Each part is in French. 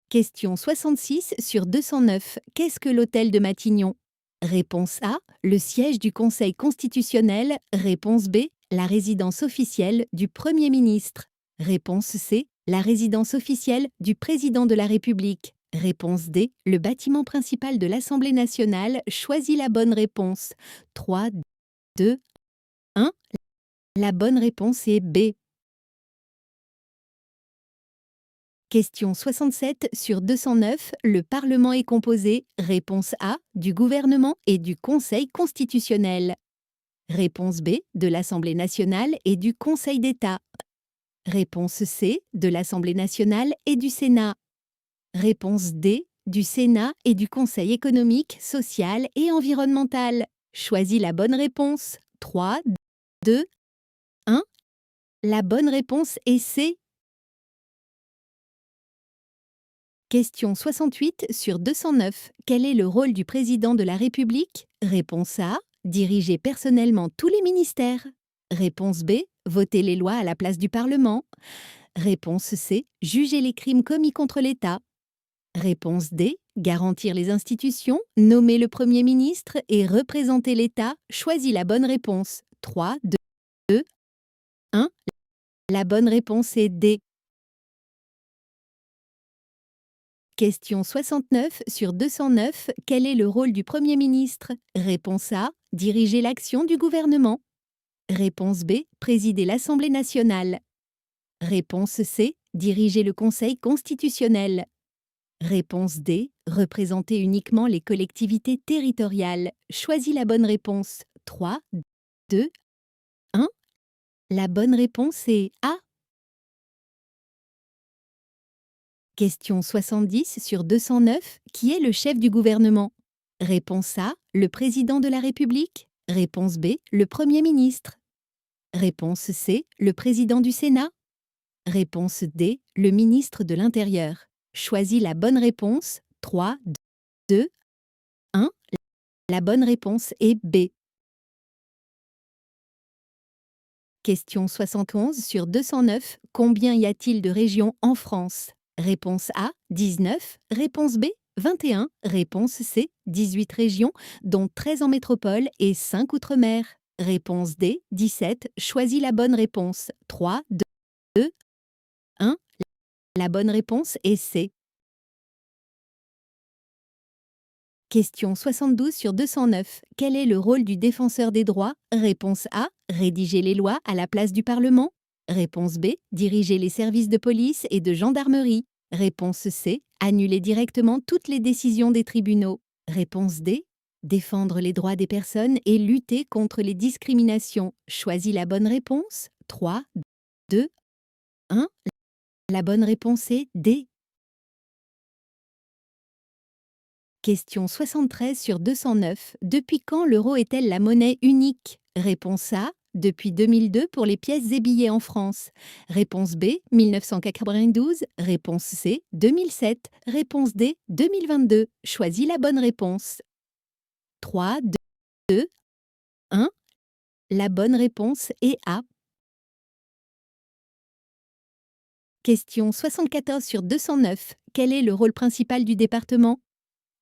Question 66 sur 209. Qu'est-ce que l'hôtel de Matignon? Réponse A, le siège du Conseil constitutionnel. Réponse B, la résidence officielle du Premier ministre. Réponse C, la résidence officielle du Président de la République. Réponse D, le bâtiment principal de l'Assemblée nationale. Choisis la bonne réponse. 3, 2, 1. La bonne réponse est B. Question 67 sur 209. Le Parlement est composé. Réponse A, du gouvernement et du Conseil constitutionnel. Réponse B, de l'Assemblée nationale et du Conseil d'État. Réponse C, de l'Assemblée nationale et du Sénat. Réponse D, du Sénat et du Conseil économique, social et environnemental. Choisis la bonne réponse. 3, 2, 1. La bonne réponse est C. Question 68 sur 209. Quel est le rôle du président de la République? Réponse A, diriger personnellement tous les ministères. Réponse B, voter les lois à la place du Parlement. Réponse C, juger les crimes commis contre l'État. Réponse D, garantir les institutions, nommer le Premier ministre et représenter l'État. Choisis la bonne réponse. 3, 2, 1. La bonne réponse est D. Question 69 sur 209. Quel est le rôle du Premier ministre? Réponse A, diriger l'action du gouvernement. Réponse B, présider l'Assemblée nationale. Réponse C, diriger le Conseil constitutionnel. Réponse D, représenter uniquement les collectivités territoriales. Choisis la bonne réponse. 3, 2, 1. La bonne réponse est A. Question 70 sur 209. Qui est le chef du gouvernement? Réponse A, le président de la République. Réponse B, le Premier ministre. Réponse C, le président du Sénat. Réponse D, le ministre de l'Intérieur. Choisis la bonne réponse. 3, 2, 1. La bonne réponse est B. Question 71 sur 209. Combien y a-t-il de régions en France? Réponse A, 19. Réponse B, 21. Réponse C, 18 régions, dont 13 en métropole et 5 outre-mer. Réponse D, 17. Choisis la bonne réponse. 3, 2, 1. La bonne réponse est C. Question 72 sur 209. Quel est le rôle du défenseur des droits? Réponse A, rédiger les lois à la place du Parlement. Réponse B, diriger les services de police et de gendarmerie. Réponse C, annuler directement toutes les décisions des tribunaux. Réponse D, défendre les droits des personnes et lutter contre les discriminations. Choisis la bonne réponse. 3, 2, 1. La bonne réponse est D. Question 73 sur 209. Depuis quand l'euro est-elle la monnaie unique? Réponse A, depuis 2002 pour les pièces et billets en France. Réponse B, 1992. Réponse C, 2007. Réponse D, 2022. Choisis la bonne réponse. 3, 2, 1. La bonne réponse est A. Question 74 sur 209. Quel est le rôle principal du département?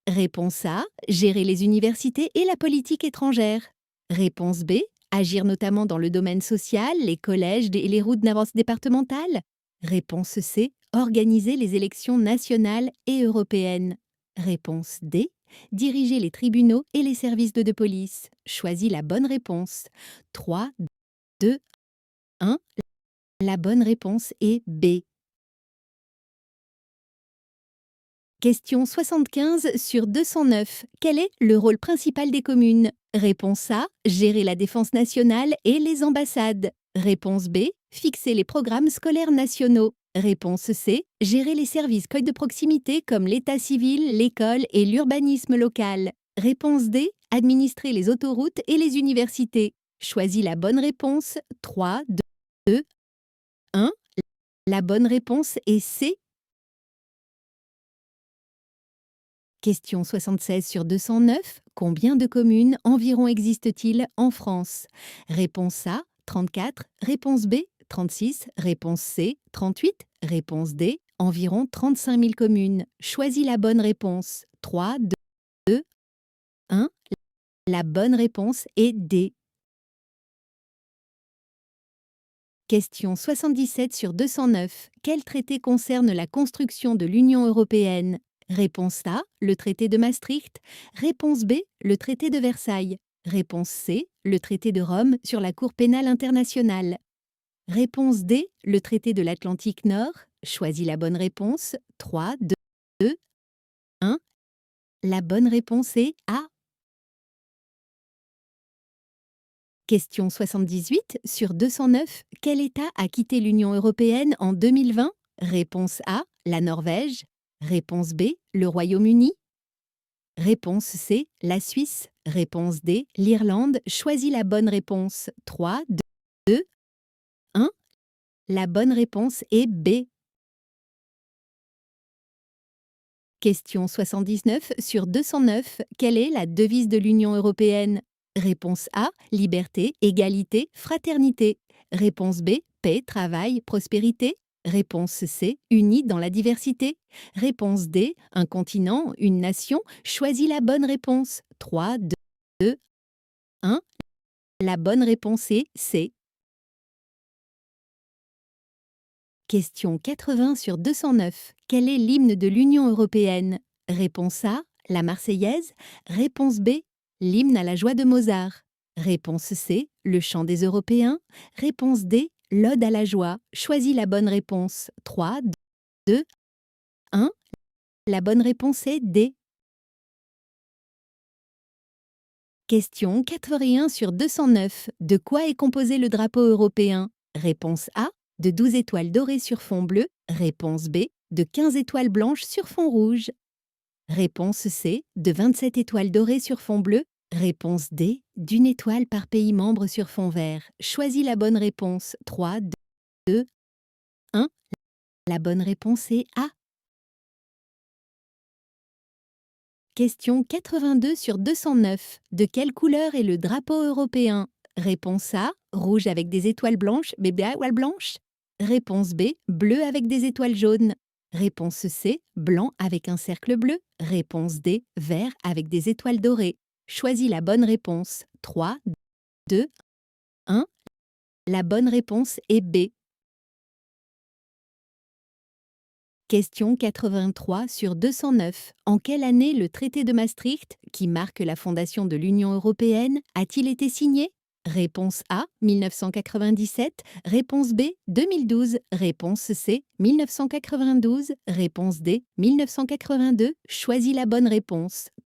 Réponse A, gérer les universités et la politique étrangère. Réponse B, agir notamment dans le domaine social, les collèges et les routes d'avance départementales. Réponse C, organiser les élections nationales et européennes. Réponse D, diriger les tribunaux et les services de police. Choisis la bonne réponse. 3, 2, 1. La bonne réponse est B. Question 75 sur 209. Quel est le rôle principal des communes? Réponse A, gérer la défense nationale et les ambassades. Réponse B, fixer les programmes scolaires nationaux. Réponse C, gérer les services de proximité comme l'état civil, l'école et l'urbanisme local. Réponse D, administrer les autoroutes et les universités. Choisis la bonne réponse. 3, 2, 1. La bonne réponse est C. Question 76 sur 209. Combien de communes environ existent-ils en France? Réponse A, 34. Réponse B, 36. Réponse C, 38. Réponse D, environ 35 000 communes. Choisis la bonne réponse. 3, 2, 1. La bonne réponse est D. Question 77 sur 209. Quel traité concerne la construction de l'Union européenne? Réponse A, le traité de Maastricht. Réponse B, le traité de Versailles. Réponse C, le traité de Rome sur la Cour pénale internationale. Réponse D, le traité de l'Atlantique Nord. Choisis la bonne réponse. 3, 2, 1. La bonne réponse est A. Question 78 sur 209. Quel État a quitté l'Union européenne en 2020? Réponse A, la Norvège. Réponse B, le Royaume-Uni. Réponse C, la Suisse. Réponse D, l'Irlande. Choisis la bonne réponse. 3, 2, 1. La bonne réponse est B. Question 79 sur 209. Quelle est la devise de l'Union européenne? Réponse A, liberté, égalité, fraternité. Réponse B, paix, travail, prospérité. Réponse C, unis dans la diversité. Réponse D, un continent, une nation. Choisis la bonne réponse. 3, 2, 1. La bonne réponse est C. Question 80 sur 209. Quel est l'hymne de l'Union européenne? Réponse A, la Marseillaise. Réponse B, l'hymne à la joie de Mozart. Réponse C, le chant des Européens. Réponse D, l'ode à la joie. Choisis la bonne réponse. 3, 2, 1. La bonne réponse est D. Question 81 sur 209. De quoi est composé le drapeau européen? Réponse A, de 12 étoiles dorées sur fond bleu. Réponse B, de 15 étoiles blanches sur fond rouge. Réponse C, de 27 étoiles dorées sur fond bleu. Réponse D, d'une étoile par pays membre sur fond vert. Choisis la bonne réponse. 3, 2, 1. La bonne réponse est A. Question 82 sur 209. De quelle couleur est le drapeau européen? Réponse A, rouge avec des étoiles blanches, mais bien étoiles blanches. Réponse B, bleu avec des étoiles jaunes. Réponse C, blanc avec un cercle bleu. Réponse D, vert avec des étoiles dorées. Choisis la bonne réponse. 3, 2, 1. La bonne réponse est B. Question 83 sur 209. En quelle année le traité de Maastricht, qui marque la fondation de l'Union européenne, a-t-il été signé? Réponse A, 1997. Réponse B, 2012. Réponse C, 1992. Réponse D, 1982. Choisis la bonne réponse.